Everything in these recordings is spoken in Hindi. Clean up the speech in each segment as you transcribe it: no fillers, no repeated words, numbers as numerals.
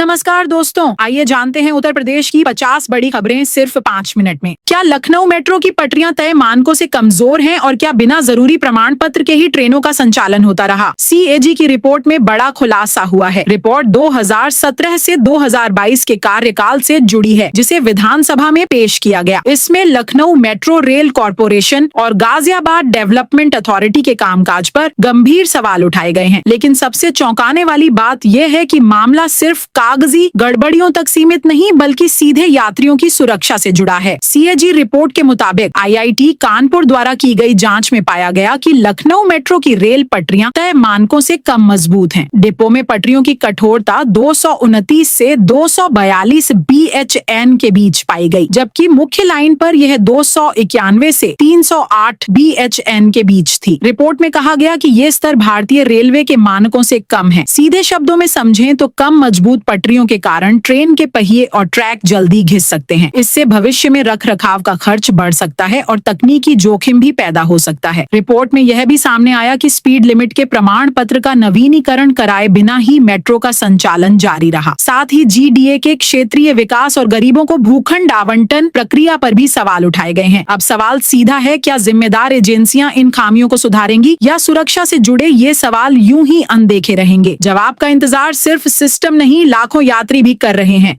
नमस्कार दोस्तों, आइए जानते हैं उत्तर प्रदेश की 50 बड़ी खबरें सिर्फ 5 मिनट में। क्या लखनऊ मेट्रो की पटरियां तय मानकों से कमजोर हैं और क्या बिना जरूरी प्रमाण पत्र के ही ट्रेनों का संचालन होता रहा? CAG की रिपोर्ट में बड़ा खुलासा हुआ है। रिपोर्ट 2017 से 2022 के कार्यकाल से जुड़ी है, जिसे विधानसभा में पेश किया गया। इसमें लखनऊ मेट्रो रेल कॉरपोरेशन और गाजियाबाद डेवलपमेंट अथॉरिटी के कामकाज पर गंभीर सवाल उठाए गए हैं। लेकिन सबसे चौंकाने वाली बात यह है कि मामला सिर्फ कागजी गड़बड़ियों तक सीमित नहीं, बल्कि सीधे यात्रियों की सुरक्षा से जुड़ा है। CAG रिपोर्ट के मुताबिक IIT कानपुर द्वारा की गई जांच में पाया गया कि लखनऊ मेट्रो की रेल पटरियां तय मानकों से कम मजबूत हैं। डिपो में पटरियों की कठोरता 229 से 242 BHN के बीच पाई गई, जबकि मुख्य लाइन पर यह 291 से 308 BHN के बीच थी। रिपोर्ट में कहा गया कि ये स्तर भारतीय रेलवे के मानकों से कम है। सीधे शब्दों में समझें तो कम मजबूत पटरियों के कारण ट्रेन के पहिए और ट्रैक जल्दी घिस सकते हैं। इससे भविष्य में रख रखाव का खर्च बढ़ सकता है और तकनीकी जोखिम भी पैदा हो सकता है। रिपोर्ट में यह भी सामने आया कि स्पीड लिमिट के प्रमाण पत्र का नवीनीकरण कराए बिना ही मेट्रो का संचालन जारी रहा। साथ ही GDA के क्षेत्रीय विकास और गरीबों को भूखंड आवंटन प्रक्रिया पर भी सवाल उठाए गए हैं। अब सवाल सीधा है, क्या जिम्मेदार एजेंसियां इन खामियों को सुधारेंगी या सुरक्षा से जुड़े ये सवाल यूं ही अनदेखे रहेंगे? जवाब का इंतजार सिर्फ सिस्टम नहीं, लाखों यात्री भी कर रहे हैं।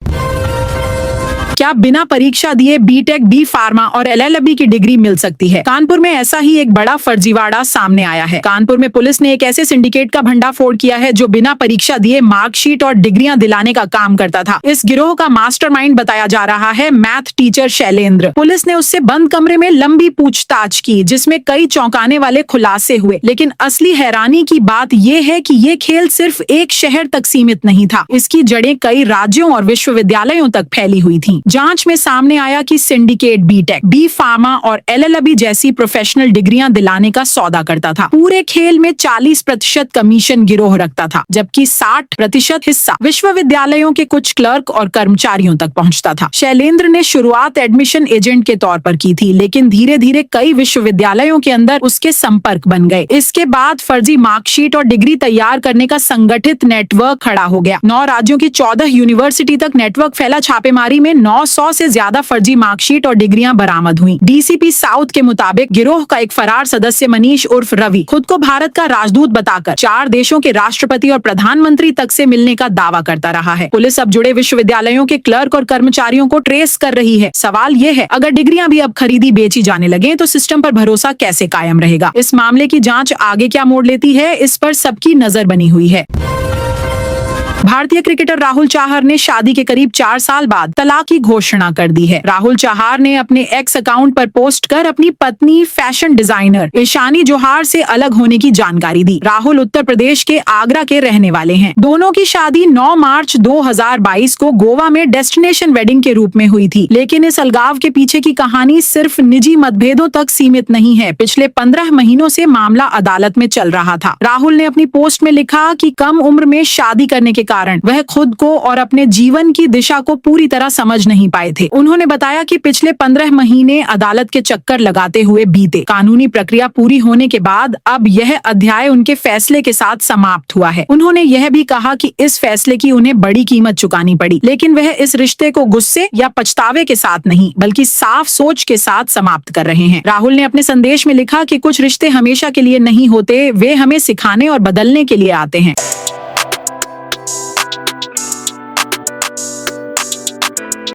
क्या बिना परीक्षा दिए B.Tech, B फार्मा और LLB की डिग्री मिल सकती है? कानपुर में ऐसा ही एक बड़ा फर्जीवाड़ा सामने आया है। कानपुर में पुलिस ने एक ऐसे सिंडिकेट का भंडाफोड़ किया है जो बिना परीक्षा दिए मार्कशीट और डिग्रियां दिलाने का काम करता था। इस गिरोह का मास्टरमाइंड बताया जा रहा है मैथ टीचर शैलेंद्र। पुलिस ने उससे बंद कमरे में लंबी पूछताछ की, जिसमें कई चौंकाने वाले खुलासे हुए। लेकिन असली हैरानी की बात यह है कि ये खेल सिर्फ एक शहर तक सीमित नहीं था। इसकी जड़ें कई राज्यों और विश्वविद्यालयों तक फैली हुई थी। जांच में सामने आया कि सिंडिकेट B.Tech, B फार्मा और LLB जैसी प्रोफेशनल डिग्रियां दिलाने का सौदा करता था। पूरे खेल में 40% कमीशन गिरोह रखता था, जबकि 60% हिस्सा विश्वविद्यालयों के कुछ क्लर्क और कर्मचारियों तक पहुंचता था। शैलेंद्र ने शुरुआत एडमिशन एजेंट के तौर पर की थी, लेकिन धीरे धीरे कई विश्वविद्यालयों के अंदर उसके संपर्क बन गए। इसके बाद फर्जी मार्कशीट और डिग्री तैयार करने का संगठित नेटवर्क खड़ा हो गया। 9 राज्यों की 14 यूनिवर्सिटी तक नेटवर्क फैला। छापेमारी में 900 से ज्यादा फर्जी मार्कशीट और डिग्रियां बरामद हुई। DCP साउथ के मुताबिक गिरोह का एक फरार सदस्य मनीष उर्फ रवि खुद को भारत का राजदूत बताकर 4 देशों के राष्ट्रपति और प्रधानमंत्री तक से मिलने का दावा करता रहा है। पुलिस अब जुड़े विश्वविद्यालयों के क्लर्क और कर्मचारियों को ट्रेस कर रही है। सवाल ये है, अगर डिग्रियां भी अब खरीदी बेची जाने लगे तो सिस्टम पर भरोसा कैसे कायम रहेगा? इस मामले की जांच आगे क्या मोड़ लेती है, इस पर सबकी नजर बनी हुई है। भारतीय क्रिकेटर राहुल चाहर ने शादी के करीब 4 साल बाद तलाक की घोषणा कर दी है। राहुल चाहर ने अपने एक्स अकाउंट पर पोस्ट कर अपनी पत्नी फैशन डिजाइनर ईशानी जोहार से अलग होने की जानकारी दी। राहुल उत्तर प्रदेश के आगरा के रहने वाले हैं। दोनों की शादी 9 मार्च 2022 को गोवा में डेस्टिनेशन वेडिंग के रूप में हुई थी। लेकिन इस अलगाव के पीछे की कहानी सिर्फ निजी मतभेदों तक सीमित नहीं है। पिछले 15 महीनों से मामला अदालत में चल रहा था। राहुल ने अपनी पोस्ट में लिखा कि कम उम्र में शादी करने के कारण वह खुद को और अपने जीवन की दिशा को पूरी तरह समझ नहीं पाए थे। उन्होंने बताया कि पिछले 15 महीने अदालत के चक्कर लगाते हुए बीते। कानूनी प्रक्रिया पूरी होने के बाद अब यह अध्याय उनके फैसले के साथ समाप्त हुआ है। उन्होंने यह भी कहा कि इस फैसले की उन्हें बड़ी कीमत चुकानी पड़ी, लेकिन वह इस रिश्ते को गुस्से या पछतावे के साथ नहीं, बल्कि साफ सोच के साथ समाप्त कर रहे हैं। राहुल ने अपने संदेश में लिखा कि कुछ रिश्ते हमेशा के लिए नहीं होते, वे हमें सिखाने और बदलने के लिए आते हैं।